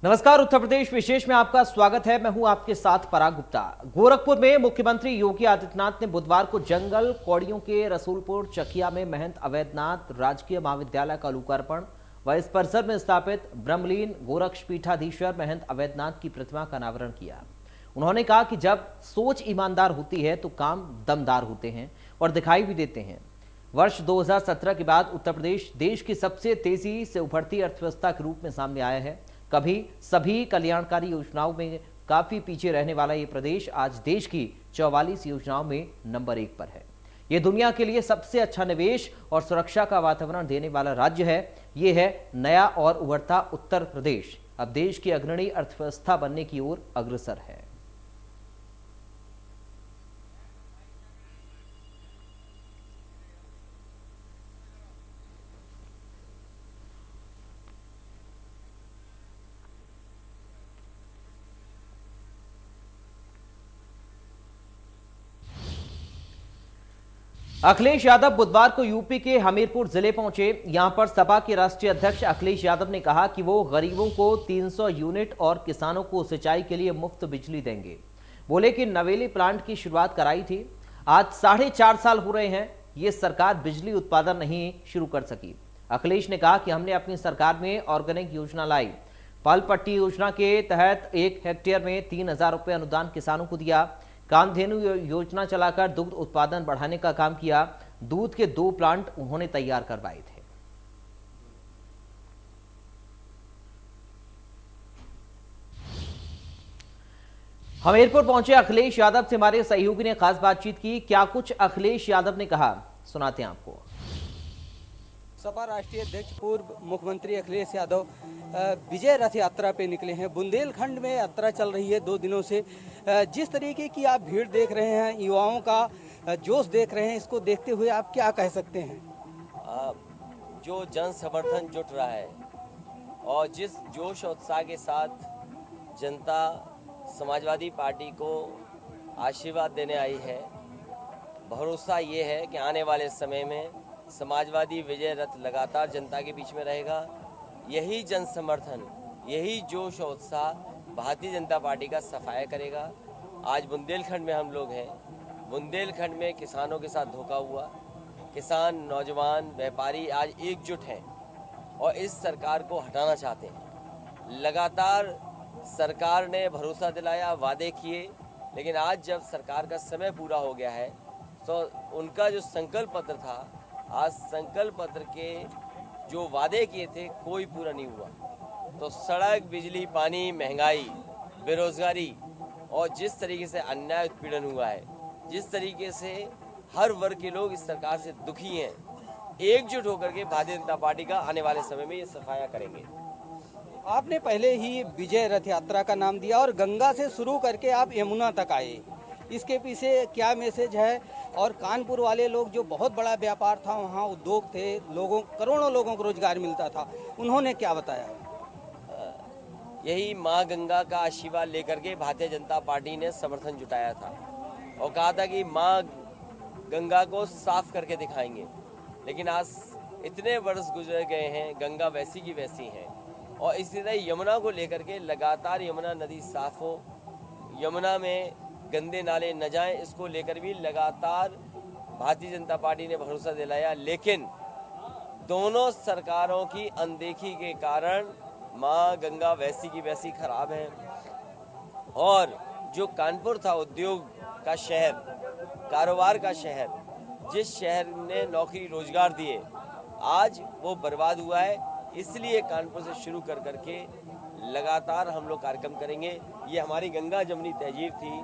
नमस्कार, उत्तर प्रदेश विशेष में आपका स्वागत है। मैं हूं आपके साथ पराग गुप्ता। गोरखपुर में मुख्यमंत्री योगी आदित्यनाथ ने बुधवार को जंगल कौड़ियों के रसूलपुर चकिया में महंत अवैधनाथ राजकीय महाविद्यालय का लोकार्पण व इस परिसर में स्थापित ब्रह्मलीन गोरक्षपीठाधीश्वर महंत अवैधनाथ की प्रतिमा का अनावरण किया। उन्होंने कहा कि जब सोच ईमानदार होती है तो काम दमदार होते हैं और दिखाई भी देते हैं। वर्ष 2017 के बाद उत्तर प्रदेश देश की सबसे तेजी से उभरती अर्थव्यवस्था के रूप में सामने आया है। कभी सभी कल्याणकारी योजनाओं में काफी पीछे रहने वाला ये प्रदेश आज देश की 44 योजनाओं में नंबर 1 पर है। ये दुनिया के लिए सबसे अच्छा निवेश और सुरक्षा का वातावरण देने वाला राज्य है। ये है नया और उभरता उत्तर प्रदेश, अब देश की अग्रणी अर्थव्यवस्था बनने की ओर अग्रसर है। अखिलेश यादव बुधवार को यूपी के हमीरपुर जिले पहुंचे। यहां पर सपा के राष्ट्रीय अध्यक्ष अखिलेश यादव ने कहा कि वो गरीबों को 300 यूनिट और किसानों को सिंचाई के लिए मुफ्त बिजली देंगे। बोले कि नवेली प्लांट की शुरुआत कराई थी, आज 4.5 साल हो रहे हैं, ये सरकार बिजली उत्पादन नहीं शुरू कर सकी। अखिलेश ने कहा कि हमने अपनी सरकार में ऑर्गेनिक योजना लाई। पल पट्टी योजना के तहत 1 हेक्टेयर में 3,000 रुपये अनुदान किसानों को दिया। कामधेनु योजना चलाकर दुग्ध उत्पादन बढ़ाने का काम किया। दूध के 2 प्लांट उन्होंने तैयार करवाए थे। हमीरपुर पहुंचे अखिलेश यादव से हमारे सहयोगी ने खास बातचीत की। क्या कुछ अखिलेश यादव ने कहा, सुनाते हैं आपको। सपा राष्ट्रीय अध्यक्ष पूर्व मुख्यमंत्री अखिलेश यादव विजय रथ यात्रा पे निकले हैं। बुंदेलखंड में यात्रा चल रही है 2 दिनों से। जिस तरीके की आप भीड़ देख रहे हैं, युवाओं का जोश देख रहे हैं, इसको देखते हुए आप क्या कह सकते हैं? जो जन समर्थन जुट रहा है और जिस जोश और उत्साह के साथ जनता समाजवादी पार्टी को आशीर्वाद देने आई है, भरोसा ये है कि आने वाले समय में समाजवादी विजय रथ लगातार जनता के बीच में रहेगा। यही जन समर्थन, यही जोश और उत्साह भारतीय जनता पार्टी का सफाया करेगा। आज बुंदेलखंड में हम लोग हैं। बुंदेलखंड में किसानों के साथ धोखा हुआ। किसान, नौजवान, व्यापारी आज एकजुट हैं और इस सरकार को हटाना चाहते हैं। लगातार सरकार ने भरोसा दिलाया, वादे किए, लेकिन आज जब सरकार का समय पूरा हो गया है तो उनका जो संकल्प पत्र था, आज संकल्प पत्र के जो वादे किए थे कोई पूरा नहीं हुआ। तो सड़क, बिजली, पानी, महंगाई, बेरोजगारी और जिस तरीके से अन्याय उत्पीड़न हुआ है, जिस तरीके से हर वर्ग के लोग इस सरकार से दुखी हैं, एकजुट होकर के भारतीय जनता पार्टी का आने वाले समय में ये सफाया करेंगे। आपने पहले ही विजय रथ यात्रा का नाम दिया और गंगा से शुरू करके आप यमुना तक आए, इसके पीछे क्या मैसेज है? और कानपुर वाले लोग, जो बहुत बड़ा व्यापार था, वहाँ उद्योग थे, करोड़ों लोगों को रोजगार मिलता था, उन्होंने क्या बताया? यही माँ गंगा का आशीर्वाद लेकर के भारतीय जनता पार्टी ने समर्थन जुटाया था और कहा था कि माँ गंगा को साफ करके दिखाएंगे। लेकिन आज इतने वर्ष गुजर गए हैं, गंगा वैसी की वैसी है। और इसी तरह यमुना को लेकर के लगातार यमुना नदी साफ हो, यमुना में गंदे नाले न जाएं, इसको लेकर भी लगातार भारतीय जनता पार्टी ने भरोसा दिलाया। लेकिन दोनों सरकारों की अनदेखी के कारण माँ गंगा वैसी की वैसी खराब है। और जो कानपुर था उद्योग का शहर, कारोबार का शहर, जिस शहर ने नौकरी रोजगार दिए, आज वो बर्बाद हुआ है। इसलिए कानपुर से शुरू कर करके लगातार हम लोग कार्यक्रम करेंगे। ये हमारी गंगा जमुनी तहजीब थी,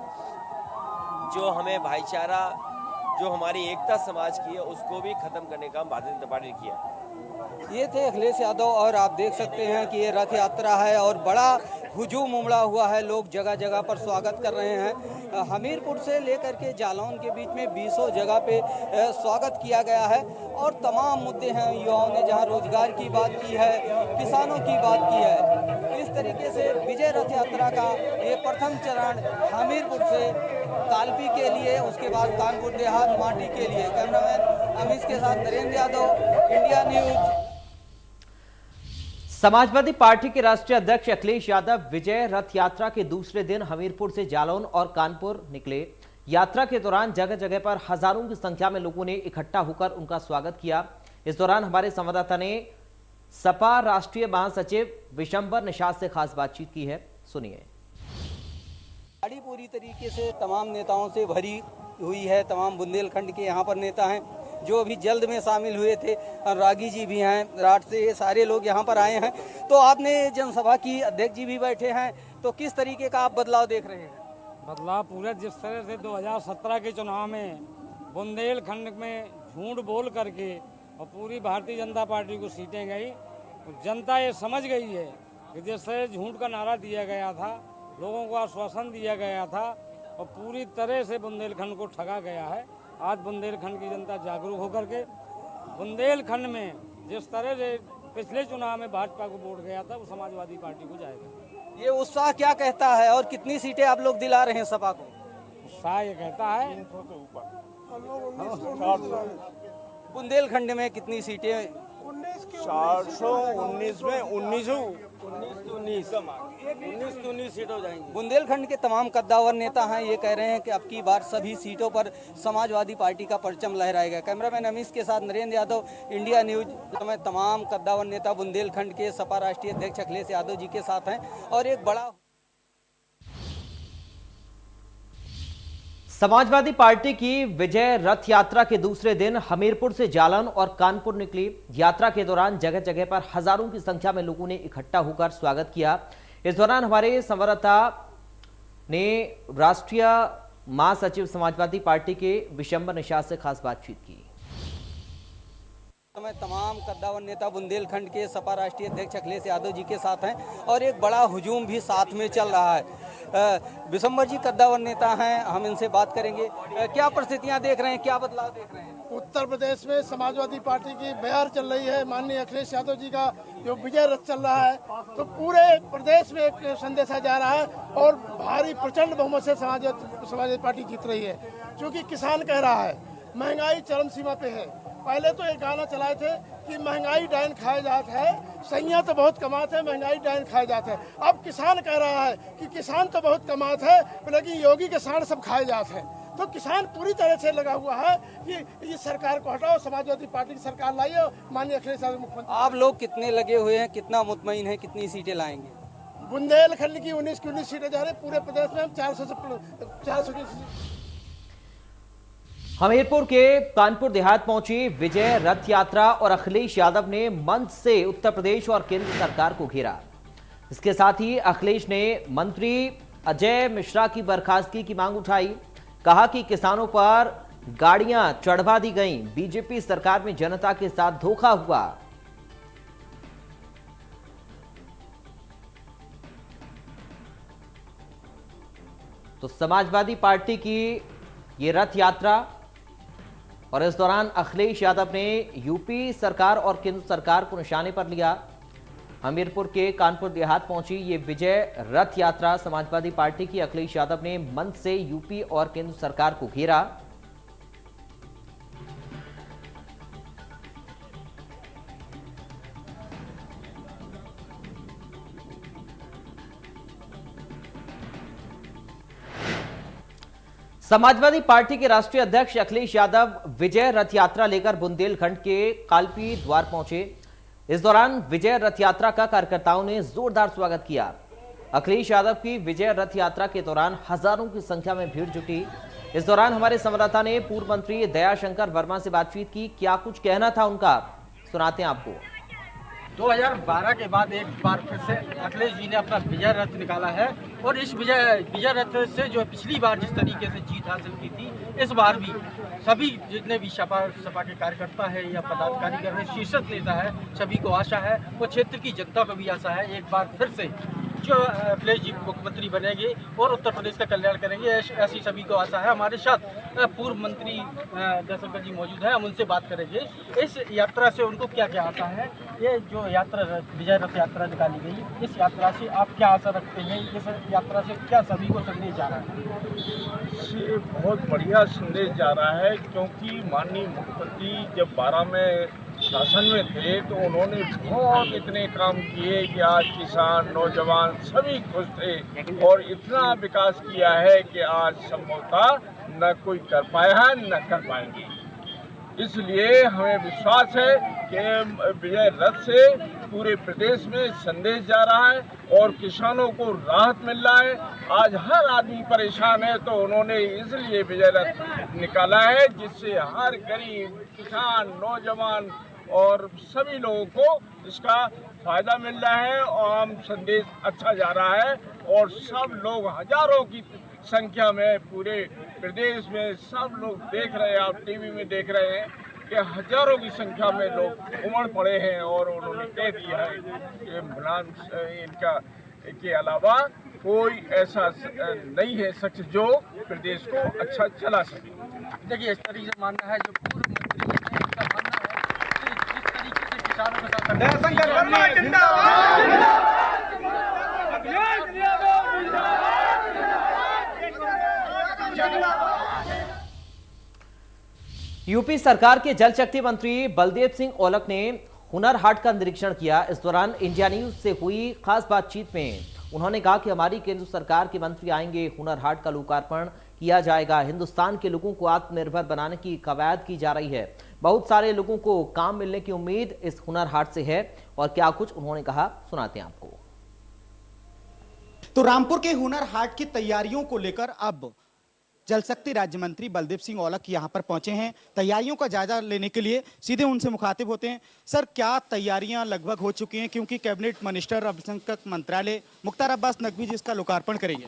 जो हमें भाईचारा, जो हमारी एकता समाज की है, उसको भी खत्म करने का भारतीय जनता पार्टी ने किया। ये थे अखिलेश यादव और आप देख सकते हैं कि ये रथ यात्रा है और बड़ा हुजूम उमड़ा हुआ है, लोग जगह जगह पर स्वागत कर रहे हैं। हमीरपुर से लेकर के जालौन के बीच में 20 जगह पे स्वागत किया गया है और तमाम मुद्दे हैं। युवाओं ने जहां रोजगार की बात की है, किसानों की बात की है। इस तरीके से विजय रथ यात्रा का ये प्रथम चरण हमीरपुर से कालपी के लिए, उसके बाद कानपुर देहात माटी के लिए। कैमरामैन अमीश के साथ Narendra Yadav, India news. Samajwadi party के राष्ट्रीय अध्यक्ष अखिलेश यादव विजय रथ यात्रा के दूसरे दिन हमीरपुर से जालौन और कानपुर निकले। यात्रा के दौरान जगह जगह पर हजारों की संख्या में लोगों ने इकट्ठा होकर उनका स्वागत किया। इस दौरान हमारे संवाददाता ने सपा राष्ट्रीय महासचिव विशंबर निषाद से खास बातचीत की है, सुनिए। गाड़ी पूरी तरीके से तमाम नेताओं से भरी हुई है। तमाम बुंदेलखंड के यहाँ पर नेता हैं जो अभी जल्द में शामिल हुए थे। अनुरागी जी भी हैं राठ से, ये सारे लोग यहाँ पर आए हैं। तो आपने जनसभा की, अध्यक्ष जी भी बैठे हैं, तो किस तरीके का आप बदलाव देख रहे हैं? बदलाव पूरे जिस तरह से 2017 के चुनाव में बुंदेलखंड में झूठ बोल करके और पूरी भारतीय जनता पार्टी को सीटें गई, तो जनता ये समझ गई है कि जिस तरह झूठ का नारा दिया गया था, लोगों को आश्वासन दिया गया था और पूरी तरह से बुंदेलखंड को ठगा गया है। आज बुंदेलखंड की जनता जागरूक होकर के बुंदेलखंड में जिस तरह से पिछले चुनाव में भाजपा को वोट गया था, वो समाजवादी पार्टी को जाएगा। ये उत्साह क्या कहता है और कितनी सीटें आप लोग दिला रहे हैं सपा को? उत्साह ये कहता है बुंदेलखंड में कितनी सीटें? 419 में 19 सीट हो जाएंगी। बुंदेलखंड के तमाम कद्दावर नेता हैं, ये कह रहे हैं कि अब की बार सभी सीटों पर समाजवादी पार्टी का परचम लहराएगा। कैमरामैन अमीश के साथ नरेंद्र यादव, इंडिया न्यूज में तमाम कद्दावर नेता बुंदेलखंड के सपा राष्ट्रीय अध्यक्ष अखिलेश यादव जी के साथ हैं। और एक बड़ा समाजवादी पार्टी की विजय रथ यात्रा के दूसरे दिन हमीरपुर से जालौन और कानपुर निकली। यात्रा के दौरान जगह जगह पर हजारों की संख्या में लोगों ने इकट्ठा होकर स्वागत किया। इस दौरान हमारे संवाददाता ने राष्ट्रीय महासचिव समाजवादी पार्टी के विशंबर निषाद से खास बातचीत की। में तमाम कद्दावर नेता बुंदेलखंड के सपा राष्ट्रीय अध्यक्ष अखिलेश यादव जी के साथ हैं और एक बड़ा हुजूम भी साथ में चल रहा है। विशंबर जी कद्दावर नेता हैं, हम इनसे बात करेंगे। क्या परिस्थितियां देख रहे हैं, क्या बदलाव देख रहे हैं? उत्तर प्रदेश में समाजवादी पार्टी की बहार चल रही है। माननीय अखिलेश यादव जी का जो विजय रथ चल रहा है, तो पूरे प्रदेश में एक संदेशा जा रहा है और भारी प्रचंड बहुमत से समाजवादी पार्टी जीत रही है। क्योंकि किसान कह रहा है महंगाई चरम सीमा पे है। पहले तो एक गाना चलाए थे कि महंगाई डायन खाए जाते है, सैया तो बहुत कमाते हैं, महंगाई डायन खाए जाते हैं। अब किसान कह रहा है कि किसान तो बहुत कमाते हैं, लेकिन योगी के साथ सब खाए जाते हैं। तो किसान पूरी तरह से लगा हुआ है कि इस सरकार को हटाओ, समाजवादी पार्टी की सरकार लाइए, माननीय अखिलेश यादव मुख्यमंत्री। आप लोग कितने लगे हुए हैं, कितना मुतमईन है, कितनी सीटें लाएंगे? बुंदेलखंड की 19 सीटें जा रही, पूरे प्रदेश में हम 400 की। हमीरपुर के कानपुर देहात पहुंची विजय रथ यात्रा और अखिलेश यादव ने मंच से उत्तर प्रदेश और केंद्र सरकार को घेरा। इसके साथ ही अखिलेश ने मंत्री अजय मिश्रा की बर्खास्तगी की मांग उठाई। कहा कि किसानों पर गाड़ियां चढ़वा दी गईं, बीजेपी सरकार में जनता के साथ धोखा हुआ। तो समाजवादी पार्टी की ये रथ यात्रा और इस दौरान अखिलेश यादव ने यूपी सरकार और केंद्र सरकार को निशाने पर लिया। हमीरपुर के कानपुर देहात पहुंची ये विजय रथ यात्रा समाजवादी पार्टी की। अखिलेश यादव ने मंच से यूपी और केंद्र सरकार को घेरा। समाजवादी पार्टी के राष्ट्रीय अध्यक्ष अखिलेश यादव विजय रथ यात्रा लेकर बुंदेलखंड के कालपी द्वार पहुंचे। इस दौरान विजय रथ यात्रा का कार्यकर्ताओं ने जोरदार स्वागत किया। अखिलेश यादव की विजय रथ यात्रा के दौरान हजारों की संख्या में भीड़ जुटी। इस दौरान हमारे संवाददाता ने पूर्व मंत्री दयाशंकर वर्मा से बातचीत की। क्या कुछ कहना था उनका, सुनाते हैं आपको। 2012 के बाद एक बार फिर से अखिलेश जी ने अपना विजय रथ निकाला है और इस विजय रथ से जो पिछली बार जिस तरीके से जीत हासिल की थी, इस बार भी सभी जितने भी सपा के कार्यकर्ता है या पदाधिकारी है, शीर्षक नेता है, सभी को आशा है, वो क्षेत्र की जनता को भी आशा है, एक बार फिर से जो अखिलेश जी मुख्यमंत्री बनेंगे और उत्तर प्रदेश का कल्याण करेंगे, ऐसी सभी को आशा है। हमारे साथ पूर्व मंत्री दयाशंकर जी मौजूद हैं, हम उनसे बात करेंगे इस यात्रा से उनको क्या क्या आशा है। ये जो यात्रा विजय रथ यात्रा निकाली गई, इस यात्रा से आप क्या आशा रखते हैं? इस यात्रा से क्या सभी को संदेश जा रहा है? ये बहुत बढ़िया संदेश जा रहा है, क्योंकि माननीय मुख्यमंत्री जब 12 में शासन में थे तो उन्होंने बहुत इतने काम किए कि आज किसान, नौजवान सभी खुश थे और इतना विकास किया है कि आज संभवतः न कोई कर पाया है न कर पाएंगे। इसलिए हमें विश्वास है कि विजय रथ से पूरे प्रदेश में संदेश जा रहा है और किसानों को राहत मिल रहा है। आज हर आदमी परेशान है तो उन्होंने इसलिए विजय रथ निकाला है जिससे हर गरीब, किसान, नौजवान और सभी लोगों को इसका फायदा मिल रहा है और हम संदेश अच्छा जा रहा है और सब लोग हजारों की संख्या में पूरे प्रदेश में सब लोग देख रहे हैं, आप टीवी में देख रहे हैं कि हजारों की संख्या में लोग उमड़ पड़े हैं और उन्होंने कह दिया है कि इनका के अलावा कोई ऐसा नहीं है शख्स जो प्रदेश को अच्छा चला सके। देखिए, इस तरीके से मानना है जो पूर्व मंत्री हैं, इनका मानना है कि जिस तरीके से किसानों के यूपी सरकार के जल शक्ति मंत्री बलदेव सिंह औलख ने हुनर हाट का निरीक्षण किया। इस दौरान इंडिया न्यूज से हुई खास बातचीत में उन्होंने कहा कि हमारी केंद्र सरकार के मंत्री आएंगे, हुनर हाट का लोकार्पण किया जाएगा। हिंदुस्तान के लोगों को आत्मनिर्भर बनाने की कवायद की जा रही है। बहुत सारे लोगों को काम मिलने की उम्मीद इस हुनर हाट से है। और क्या कुछ उन्होंने कहा, सुनाते हैं आपको। तो रामपुर के हुनर हाट की तैयारियों को लेकर अब जल शक्ति राज्य मंत्री बलदेव सिंह औलख यहाँ पर पहुंचे हैं। तैयारियों का जायजा लेने के लिए सीधे उनसे मुखातिब होते हैं। सर, क्या तैयारियां लगभग हो चुकी हैं, क्योंकि कैबिनेट मिनिस्टर अल्पसंख्यक मंत्रालय मुख्तार अब्बास नकवी जी इसका लोकार्पण करेंगे?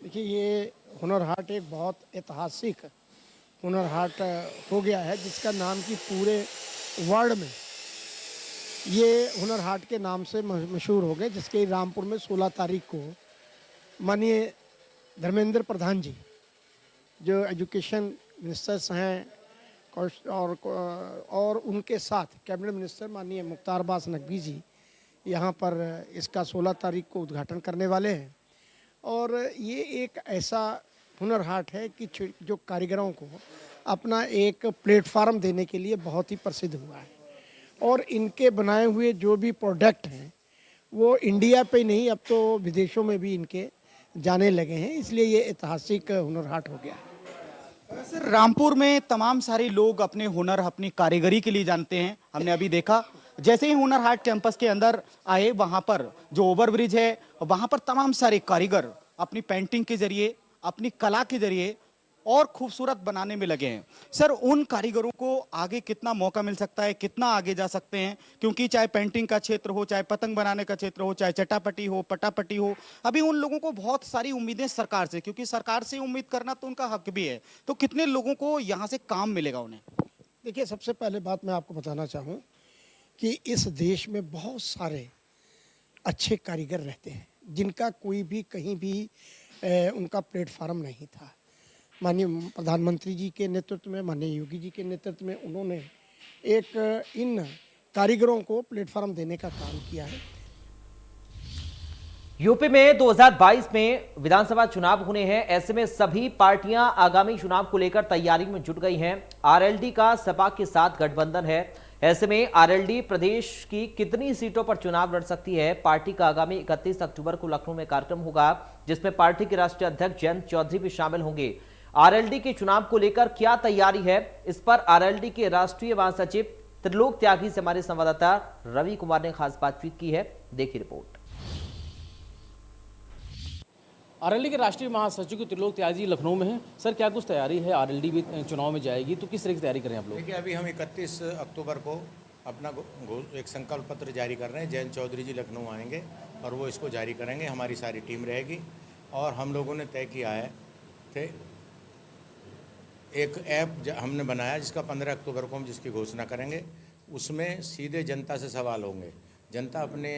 देखिए, ये हुनर हाट एक बहुत ऐतिहासिक हुनर हाट हो गया है जिसका नाम कि पूरे वर्ल्ड में ये हुनर हाट के नाम से मशहूर हो गए, जिसके रामपुर में 16 तारीख को माननीय धर्मेंद्र प्रधान जी जो एजुकेशन मिनिस्टर्स हैं और उनके साथ कैबिनेट मिनिस्टर माननीय मुख्तार अब्बास नकवी जी यहाँ पर इसका 16 तारीख को उद्घाटन करने वाले हैं। और ये एक ऐसा हुनर हाट है कि जो कारीगरों को अपना एक प्लेटफार्म देने के लिए बहुत ही प्रसिद्ध हुआ है और इनके बनाए हुए जो भी प्रोडक्ट हैं वो इंडिया पे नहीं, अब तो विदेशों में भी इनके जाने लगे हैं, इसलिए ये ऐतिहासिक हुनर हाट हो गया है। सर, रामपुर में तमाम सारे लोग अपने हुनर, अपनी कारीगरी के लिए जानते हैं। हमने अभी देखा जैसे ही हुनर हाट कैंपस के अंदर आए, वहां पर जो ओवरब्रिज है वहां पर तमाम सारे कारीगर अपनी पेंटिंग के जरिए, अपनी कला के जरिए और खूबसूरत बनाने में लगे हैं। सर, उन कारीगरों को आगे कितना मौका मिल सकता है, कितना आगे जा सकते हैं? क्योंकि चाहे पेंटिंग का क्षेत्र हो, चाहे पतंग बनाने का क्षेत्र हो, चाहे चटापटी हो, पटापटी हो, अभी उन लोगों को बहुत सारी उम्मीदें सरकार से, क्योंकि सरकार से उम्मीद करना तो उनका हक भी है। तो कितने लोगों को यहाँ से काम मिलेगा उन्हें? देखिए, सबसे पहले बात मैं आपको बताना चाहूँ कि इस देश में बहुत सारे अच्छे कारीगर रहते हैं जिनका कोई भी कहीं भी उनका प्लेटफार्म नहीं था। माननीय प्रधानमंत्री जी के नेतृत्व में, माननीय योगी जी के नेतृत्व में उन्होंने एक इन कारीगरों को प्लेटफार्म देने का काम किया है। यूपी में 2022 में विधानसभा चुनाव होने हैं। ऐसे में सभी पार्टियां आगामी चुनाव को लेकर तैयारी में जुट गई हैं। आरएलडी का सपा के साथ गठबंधन है। ऐसे में आरएलडी प्रदेश की कितनी सीटों पर चुनाव लड़ सकती है? पार्टी का आगामी 31 अक्टूबर को लखनऊ में कार्यक्रम होगा जिसमें पार्टी के राष्ट्रीय अध्यक्ष जयंत चौधरी भी शामिल होंगे। आरएलडी के चुनाव को लेकर क्या तैयारी है, इस पर आरएलडी के राष्ट्रीय महासचिव त्रिलोक त्यागी से हमारे संवाददाता रवि कुमार ने खास बातचीत की है। देखिए रिपोर्ट। आरएलडी के राष्ट्रीय महासचिव त्रिलोक त्यागी लखनऊ में है। सर, क्या कुछ तैयारी है? आरएलडी भी चुनाव में जाएगी तो किस तरह की तैयारी करें आप लोग? देखिए, अभी हम 31 अक्टूबर को अपना एक संकल्प पत्र जारी कर रहे हैं। जयंत चौधरी जी लखनऊ आएंगे और वो इसको जारी करेंगे। हमारी सारी टीम रहेगी और हम लोगों ने तय किया है कि एक ऐप हमने बनाया जिसका 15 अक्टूबर को हम जिसकी घोषणा करेंगे। उसमें सीधे जनता से सवाल होंगे। जनता अपने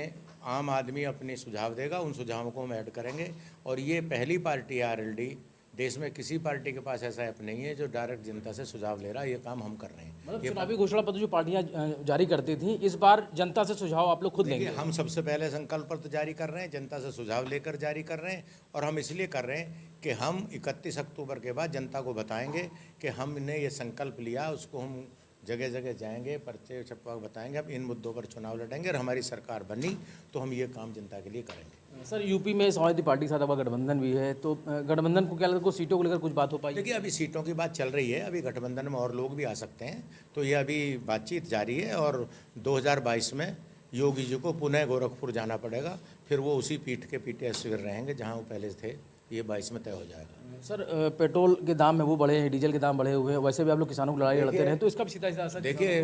आम आदमी अपने सुझाव देगा, उन सुझावों को हम ऐड करेंगे। और ये पहली पार्टी है आरएलडी, देश में किसी पार्टी के पास ऐसा ऐप नहीं है जो डायरेक्ट जनता से सुझाव ले रहा है। ये काम हम कर रहे हैं। मतलब चुनावी घोषणा पत्र जो पार्टियां जारी करती थी, इस बार जनता से सुझाव आप लोग खुद लेंगे? हम सबसे पहले संकल्प पत्र जारी कर रहे हैं, जनता से सुझाव लेकर जारी कर रहे हैं। और हम इसलिए कर रहे हैं कि हम 31 अक्टूबर के बाद जनता को बताएंगे कि हमने ये संकल्प लिया, उसको हम जगह जगह जाएंगे, पर्चे छपवा बताएंगे, अब इन मुद्दों पर चुनाव लड़ेंगे और हमारी सरकार बनी तो हम ये काम जनता के लिए करेंगे। सर यूपी में समाजवादी पार्टी के साथ आपका गठबंधन भी है, तो गठबंधन को क्या लगता है, कुछ सीटों को लेकर कुछ बात हो पाई? देखिए अभी सीटों की बात चल रही है, अभी गठबंधन में और लोग भी आ सकते हैं, तो ये अभी बातचीत जारी है और 2022 में योगी जी को पुनः गोरखपुर जाना पड़ेगा, फिर वो उसी पीठ के पीटीएस शिविर रहेंगे जहाँ वो पहले थे, ये 22 में तय हो जाएगा। सर पेट्रोल के दाम है वो बढ़े हैं, डीजल के दाम बढ़े हुए हैं, वैसे भी आप लोग किसानों की लड़ाई लड़ते रहे, तो इसका भी सीधा असर देखिए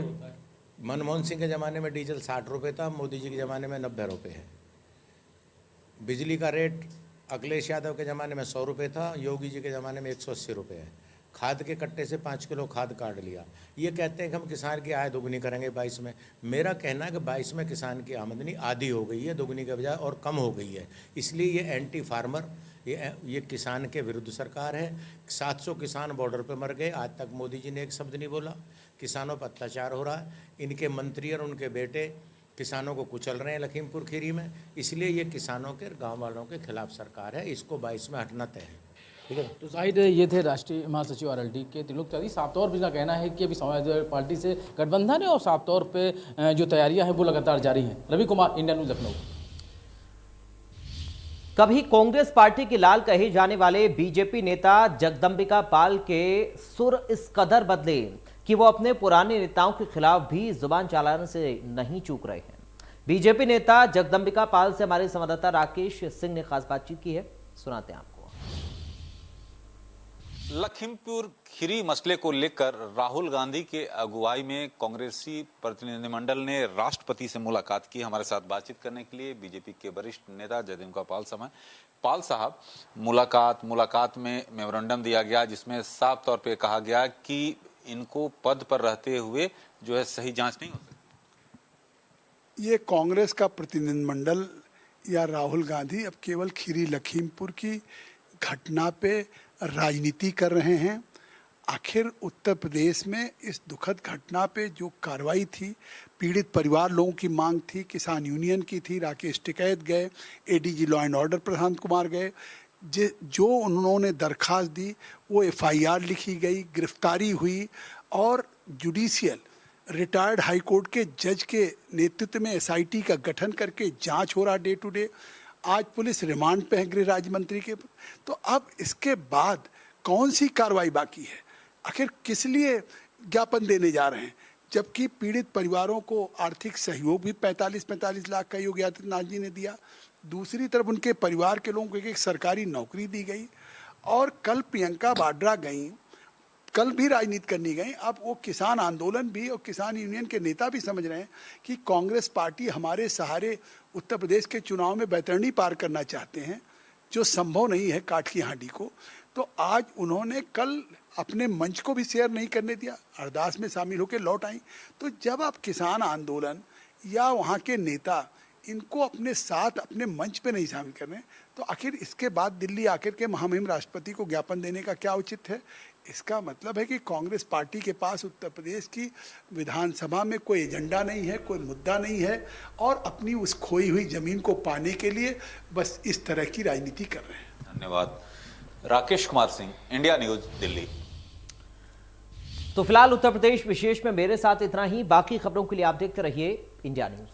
मनमोहन सिंह के ज़माने में डीजल 60 रुपये था, मोदी जी के ज़माने में 90 रुपये है। बिजली का रेट अखिलेश यादव के ज़माने में 100 रुपये था, योगी जी के ज़माने में 180 रुपये है। खाद के कट्टे से 5 किलो खाद काट लिया। ये कहते हैं कि हम किसान की आय दोगुनी करेंगे 22 में। मेरा कहना है कि 22 में किसान की आमदनी आधी हो गई है, दोगुनी के बजाय, और कम हो गई है। इसलिए ये एंटी फार्मर, ये किसान के विरुद्ध सरकार है। 700 किसान बॉर्डर पर मर गए, आज तक मोदी जी ने एक शब्द नहीं बोला। किसानों पर अत्याचार हो रहा है, इनके मंत्री और उनके बेटे किसानों को कुचल रहे हैं लखीमपुर खीरी में। इसलिए ये किसानों के, गांव वालों के खिलाफ सरकार है, इसको 22 में हटना तय है। ठीक है, तो जाहिर है ये थे राष्ट्रीय महासचिव आरएलडी के त्रिलोक त्यागी। साफ तौर पर इनका कहना है कि अभी समाजवादी पार्टी से गठबंधन है और साफ तौर पे जो तैयारियां हैं वो लगातार जारी हैं। Ravi Kumar, India News, Lucknow. कभी कांग्रेस पार्टी के लाल कहे जाने वाले बीजेपी नेता जगदंबिका पाल के सुर इस कदर बदले कि वो अपने पुराने नेताओं के खिलाफ भी जुबान चलाने से नहीं चूक रहे हैं। बीजेपी नेता जगदंबिका पाल से हमारे संवाददाता राकेश सिंह ने खास बातचीत की है, सुनाते हैं आपको। लखीमपुर खीरी मसले को लेकर राहुल गांधी के अगुवाई में कांग्रेसी प्रतिनिधिमंडल ने राष्ट्रपति से मुलाकात की। हमारे साथ बातचीत करने के लिए बीजेपी के वरिष्ठ नेता जगदंबिका पाल साहब, मुलाकात में मेमोरेंडम दिया गया जिसमें साफ तौर पे कहा गया कि इनको पद पर रहते हुए जो है सही जांच नहीं हो सकती। ये कांग्रेस का प्रतिनिधिमंडल या राहुल गांधी अब केवल खीरी लखीमपुर की घटना पे राजनीति कर रहे हैं। आखिर उत्तर प्रदेश में इस दुखद घटना पे जो कार्रवाई थी, पीड़ित परिवार लोगों की मांग थी, किसान यूनियन की थी, राकेश टिकैत गए, ADG law and order Prashant Kumar गए, जो उन्होंने दरखास्त दी वो एफआईआर लिखी गई, गिरफ्तारी हुई और जुडिशियल रिटायर्ड हाई कोर्ट के जज के नेतृत्व में एसआईटी का गठन करके जांच हो रहा डे टू डे। आज पुलिस रिमांड पे है गृह राज्य मंत्री के। तो अब इसके बाद कौन सी कार्रवाई बाकी है? आखिर किस लिए ज्ञापन देने जा रहे हैं? जबकि पीड़ित परिवारों को आर्थिक सहयोग भी 45 लाख का योगी आदित्यनाथ जी ने दिया। दूसरी तरफ उनके परिवार के लोगों को एक सरकारी नौकरी दी गई और कल प्रियंका वाड्रा गई, कल भी राजनीति करनी गई। अब वो किसान आंदोलन भी और किसान यूनियन के नेता भी समझ रहे हैं कि कांग्रेस पार्टी हमारे सहारे उत्तर प्रदेश के चुनाव में बैतरणी पार करना चाहते हैं, जो संभव नहीं है काठ की हांडी को। तो आज उन्होंने कल अपने मंच को भी शेयर नहीं करने दिया, अरदास में शामिल होकर लौट आई। तो जब आप किसान आंदोलन या वहाँ के नेता इनको अपने साथ अपने मंच पे नहीं शामिल कर रहे हैं, तो आखिर इसके बाद दिल्ली आकर के महामहिम राष्ट्रपति को ज्ञापन देने का क्या उचित है? इसका मतलब है कि कांग्रेस पार्टी के पास उत्तर प्रदेश की विधानसभा में कोई एजेंडा नहीं है, कोई मुद्दा नहीं है और अपनी उस खोई हुई जमीन को पाने के लिए बस इस तरह की राजनीति कर रहे हैं। धन्यवाद। Rakesh Kumar Singh, India news, Delhi. तो फिलहाल उत्तर प्रदेश विशेष में मेरे साथ इतना ही। बाकी खबरों के लिए आप देखते रहिए इंडिया न्यूज।